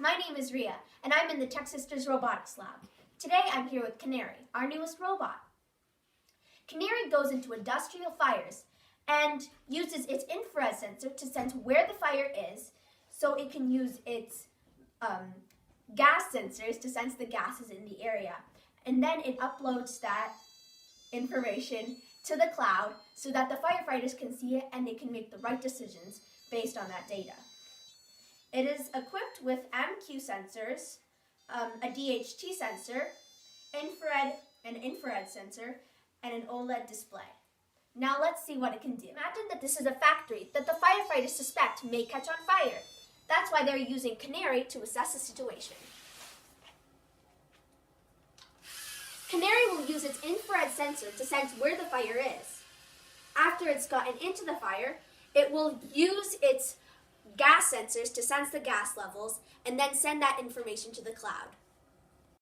my name is Ria, and I'm in the TechSisters robotics lab. Today I'm here with Canary, our newest robot. Canary goes into industrial fires and uses its infrared sensor to sense where the fire is, so it can use its gas sensors to sense the gases in the area. And then it uploads that information to the cloud so that the firefighters can see it and they can make the right decisions based on that data. It is equipped with MQ sensors, a DHT sensor, an infrared sensor, and an OLED display. Now let's see what it can do. Imagine that this is a factory that the firefighters suspect may catch on fire. That's why they're using Canary to assess the situation. Canary will use its infrared sensor to sense where the fire is. After it's gotten into the fire, it will use its gas sensors to sense the gas levels and then send that information to the cloud.